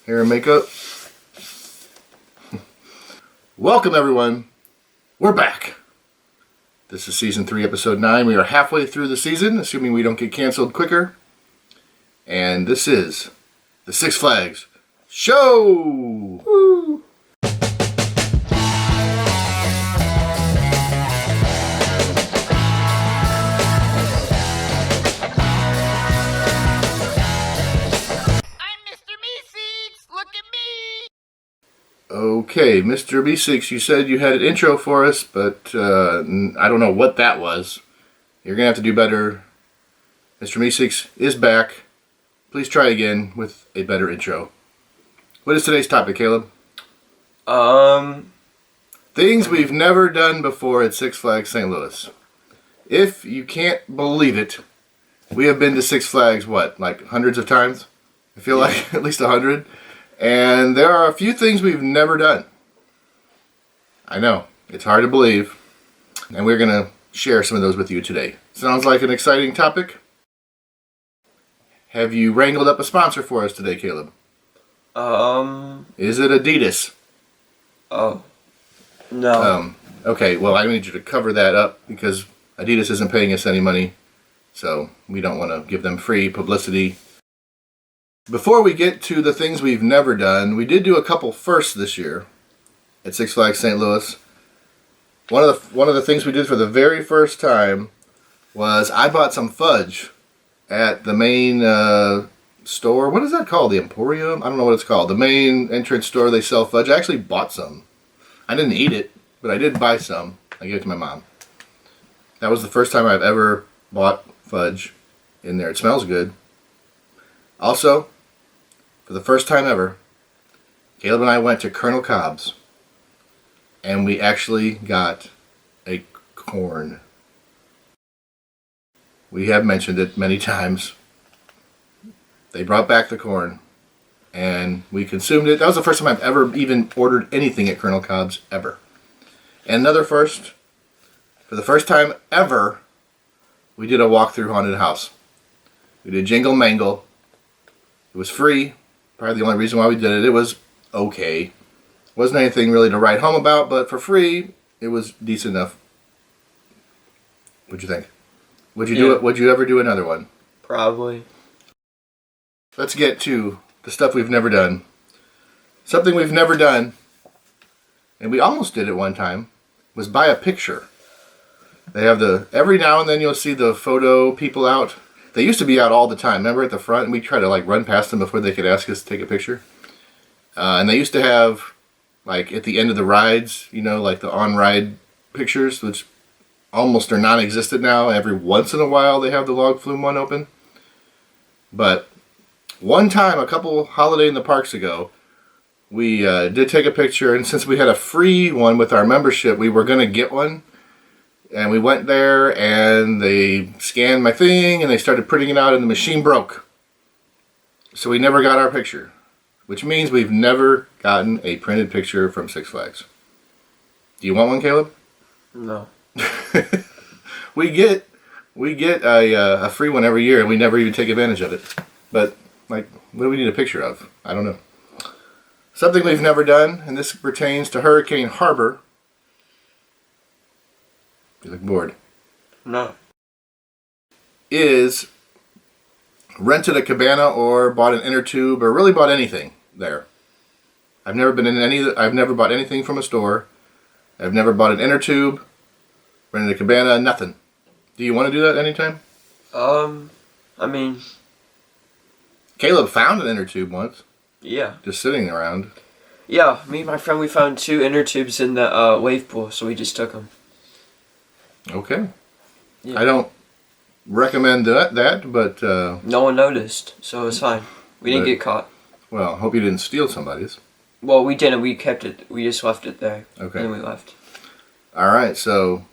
Hair and makeup. Welcome everyone. We're back. This is season 3, episode 9. We are halfway through the season, assuming we don't get canceled quicker. And this is the Six Flags Show. Woo. Okay, Mr. B6, you said you had an intro for us, but I don't know what that was. You're going to have to do better. Mr. B6 is back. Please try again with a better intro. What is today's topic, Caleb? Things we've never done before at Six Flags St. Louis. If you can't believe it, we have been to Six Flags, what, like hundreds of times? I feel like at least 100. And there are a few things we've never done. I know, it's hard to believe. And we're going to share some of those with you today. Sounds like an exciting topic. Have you wrangled up a sponsor for us today, Caleb? Is it Adidas? Oh. No. Okay, well, I need you to cover that up because Adidas isn't paying us any money. So we don't want to give them free publicity. Before we get to the things we've never done, we did do a couple firsts this year at Six Flags St. Louis. One of the things we did for the very first time was I bought some fudge at the main store. What is that called? The Emporium? I don't know what it's called. The main entrance store, they sell fudge. I actually bought some. I didn't eat it, but I did buy some. I gave it to my mom. That was the first time I've ever bought fudge in there. It smells good. Also, for the first time ever, Caleb and I went to Colonel Cobb's and we actually got a corn. We have mentioned it many times. They brought back the corn and we consumed it. That was the first time I've ever even ordered anything at Colonel Cobb's ever. And another first, for the first time ever, we did a walk through haunted house. We did Jingle Mangle. It was free. Probably the only reason why we did it. It was okay. Wasn't anything really to write home about, but for free, it was decent enough. What'd you think? Would you do it? Would you ever do another one? Probably. Let's get to the stuff we've never done. Something we've never done, and we almost did it one time, was buy a picture. They have every now and then you'll see the photo people out. They used to be out all the time. Remember at the front? And we tried to run past them before they could ask us to take a picture. And they used to have, at the end of the rides, like the on-ride pictures, which almost are non-existent now. Every once in a while they have the log flume one open. But one time, a couple Holiday in the Parks ago, we did take a picture. And since we had a free one with our membership, we were going to get one. And we went there and they scanned my thing and they started printing it out and the machine broke. So we never got our picture. Which means we've never gotten a printed picture from Six Flags. Do you want one, Caleb? No. We get a free one every year and we never even take advantage of it. But what do we need a picture of? I don't know. Something we've never done, and this pertains to Hurricane Harbor. You look bored. No. Is rented a cabana or bought an inner tube or really bought anything there. I've never bought anything from a store. I've never bought an inner tube, rented a cabana, nothing. Do you want to do that anytime? I mean, Caleb found an inner tube once. Yeah. Just sitting around. Yeah, me and my friend, we found 2 inner tubes in the wave pool, so we just took them. Okay. Yeah. I don't recommend that, but... no one noticed, so it was fine. We didn't get caught. Well, hope you didn't steal somebody's. Well, we didn't. We kept it. We just left it there. Okay. And then we left. Alright, so...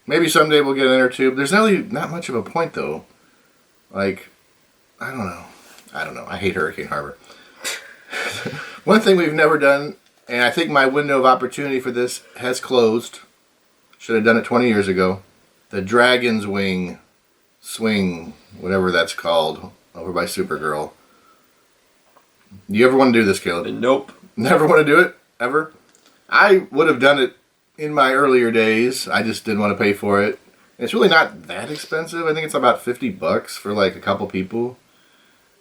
maybe someday we'll get an inner tube. There's really not much of a point, though. I don't know. I hate Hurricane Harbor. One thing we've never done, and I think my window of opportunity for this has closed. Should have done it 20 years ago. The Dragon's Wing swing, whatever that's called, over by Supergirl. Do you ever want to do this, Caleb? Nope. Never want to do it? Ever? I would have done it in my earlier days. I just didn't want to pay for it. It's really not that expensive. I think it's about $50 for like a couple people.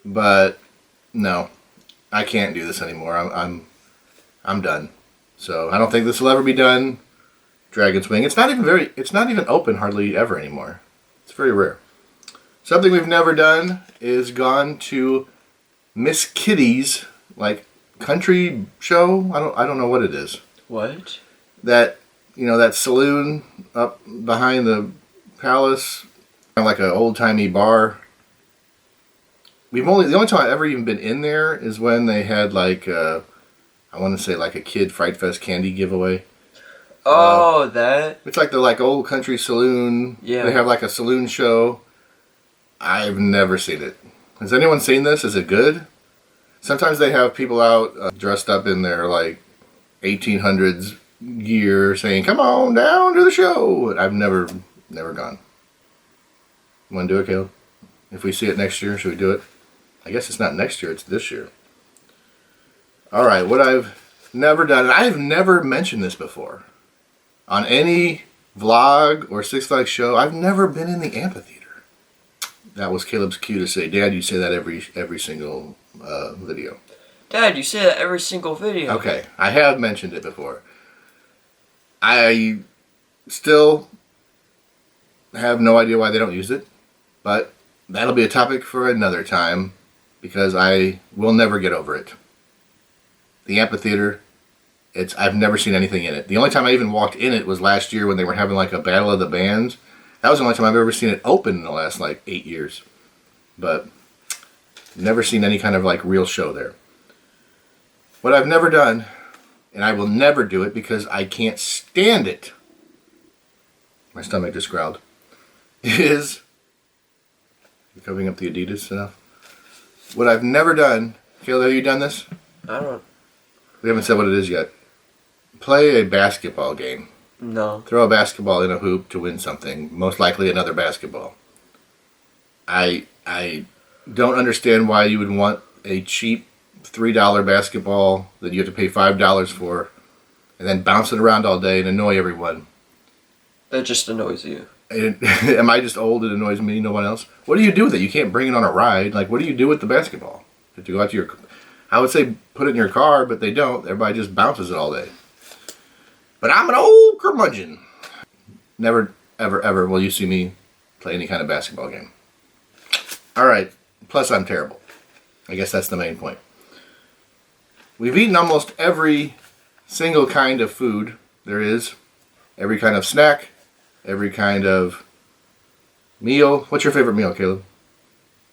But no, I can't do this anymore. I'm done. So I don't think this will ever be done. Dragon's Wing. It's not even open hardly ever anymore. It's very rare. Something we've never done is gone to Miss Kitty's like country show. I don't know what it is. What? That that saloon up behind the palace, kind of like an old timey bar. The only time I've ever even been in there is when they had like I want to say like a Kid Fright Fest candy giveaway. Oh, that. It's like the old country saloon. Yeah. They have like a saloon show. I've never seen it. Has anyone seen this? Is it good? Sometimes they have people out dressed up in their like 1800s gear saying, "Come on down to the show." I've never gone. You want to do it, Caleb? If we see it next year, should we do it? I guess it's not next year, it's this year. All right, what I've never done, and I've never mentioned this before on any vlog or Six Flags show, I've never been in the amphitheater. That was Caleb's cue to say, "Dad, you say that every single video." Dad, you say that every single video. Okay, I have mentioned it before. I still have no idea why they don't use it, but that'll be a topic for another time because I will never get over it. The amphitheater, I've never seen anything in it. The only time I even walked in it was last year when they were having like a battle of the bands. That was the only time I've ever seen it open in the last like 8 years. But never seen any kind of like real show there. What I've never done, and I will never do it because I can't stand it, my stomach just growled, is, you covering up the Adidas enough? What I've never done, Caleb, have you done this? I don't. We haven't said what it is yet. Play a basketball game. No. Throw a basketball in a hoop to win something. Most likely another basketball. I don't understand why you would want a cheap $3 basketball that you have to pay $5 for and then bounce it around all day and annoy everyone. That just annoys you. Am I just old? It annoys me, no one else? What do you do with it? You can't bring it on a ride. Like, what do you do with the basketball? You have to go out to your... I would say put it in your car, but they don't. Everybody just bounces it all day. But I'm an old curmudgeon. Never, ever, ever will you see me play any kind of basketball game. All right. Plus, I'm terrible. I guess that's the main point. We've eaten almost every single kind of food there is. Every kind of snack. Every kind of meal. What's your favorite meal, Caleb?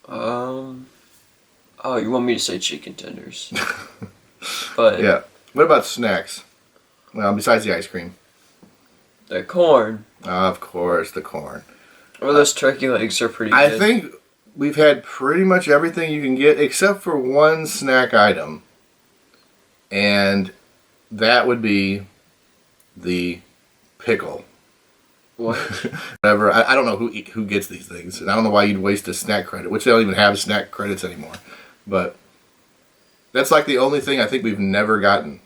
Oh, you want me to say chicken tenders? But Yeah. What about snacks? Well, besides the ice cream. the corn. Of course, the corn. Well, those turkey legs are pretty I good. think we've had pretty much everything you can get except for one snack item. And that would be the pickle. What? Whatever. I don't know who gets these things. And I don't know why you'd waste a snack credit, which they don't even have snack credits anymore. But that's like the only thing I think we've never gotten.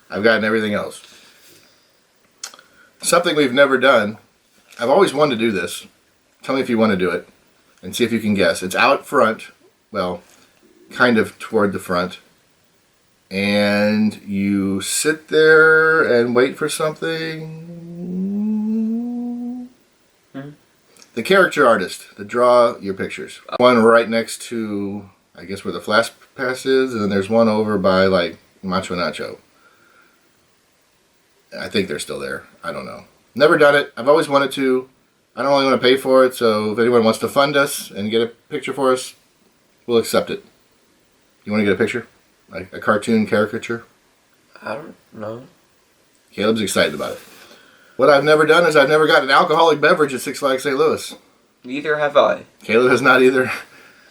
I've gotten everything else. Something we've never done. I've always wanted to do this. Tell me if you want to do it. And see if you can guess. It's out front. Well, kind of toward the front. And you sit there and wait for something. The character artist that draw your pictures. One right next to, I guess, where the Flash Pass is, and then there's one over by, like, Macho Nacho. I think they're still there. I don't know. Never done it. I've always wanted to. I don't really want to pay for it, so if anyone wants to fund us and get a picture for us, we'll accept it. You want to get a picture? Like a cartoon caricature? I don't know. Caleb's excited about it. What I've never done is I've never got an alcoholic beverage at Six Flags St. Louis. Neither have I. Caleb has not either.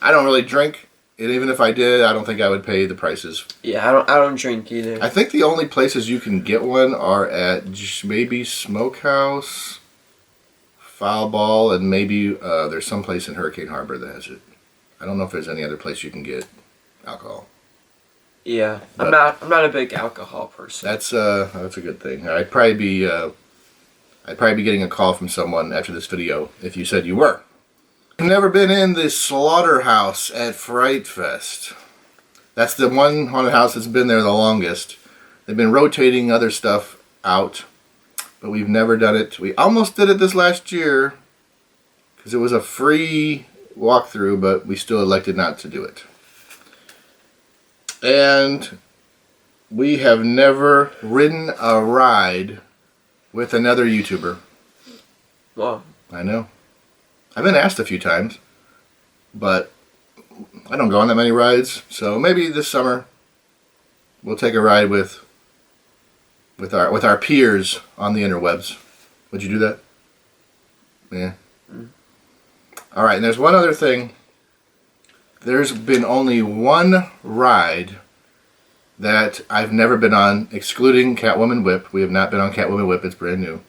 I don't really drink, and even if I did, I don't think I would pay the prices. Yeah, I don't drink either. I think the only places you can get one are at maybe Smokehouse, Foul Ball, and maybe there's some place in Hurricane Harbor that has it. I don't know if there's any other place you can get alcohol. Yeah, But I'm not a big alcohol person. that's a good thing. I'd probably be getting a call from someone after this video if you said you were. I've never been in the slaughterhouse at Fright Fest. That's the one haunted house that's been there the longest. They've been rotating other stuff out, but we've never done it. We almost did it this last year because it was a free walkthrough, but we still elected not to do it. And we have never ridden a ride with another YouTuber. Well, I know. I've been asked a few times, but I don't go on that many rides. So maybe this summer we'll take a ride with our peers on the interwebs. Would you do that? Yeah. All right. And there's one other thing. There's been only one ride that I've never been on, excluding Catwoman Whip. We have not been on Catwoman Whip. It's brand new.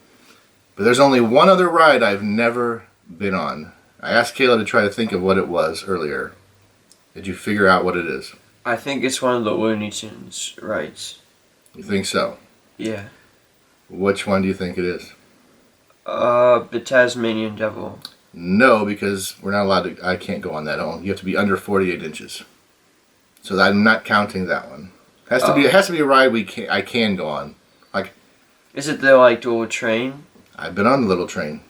But there's only one other ride I've never been on. I asked Kayla to try to think of what it was earlier. Did you figure out what it is? I think it's one of the Looney Tunes rides. You think so? Yeah. Which one do you think it is? The Tasmanian Devil. No, because we're not allowed to. I can't go on that. You have to be under 48 inches. So I'm not counting that one. It has to be a ride I can go on. Like, Is it the like dual train? I've been on the little train.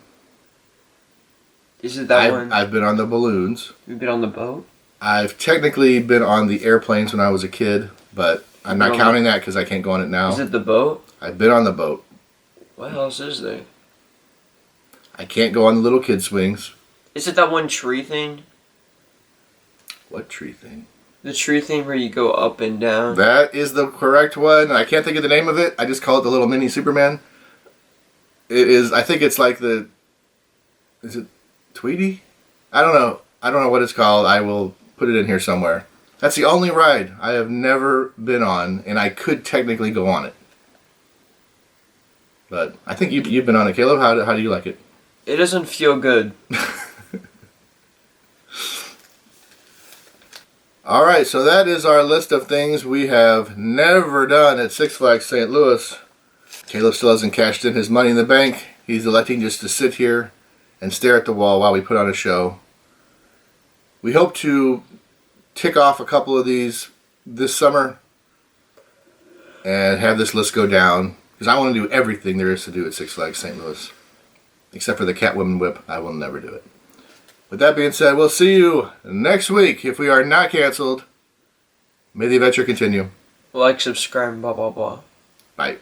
Is it that one? I've been on the balloons. You've been on the boat? I've technically been on the airplanes when I was a kid, but I'm not counting that because I can't go on it now. Is it the boat? I've been on the boat. What else is there? I can't go on the little kid swings. Is it that one tree thing? What tree thing? The tree thing where you go up and down? That is the correct one. I can't think of the name of it. I just call it the little mini Superman. It is, I think it's like is it Tweety? I don't know. I don't know what it's called. I will put it in here somewhere. That's the only ride I have never been on, and I could technically go on it. But I think you've been on it, Caleb. How do you like it? It doesn't feel good. All right, so that is our list of things we have never done at Six Flags St. Louis. Caleb still hasn't cashed in his money in the bank. He's electing just to sit here and stare at the wall while we put on a show. We hope to tick off a couple of these this summer and have this list go down, because I want to do everything there is to do at Six Flags St. Louis. Except for the Catwoman Whip, I will never do it. With that being said, we'll see you next week if we are not canceled. May the adventure continue. Like, subscribe, blah, blah, blah. Bye.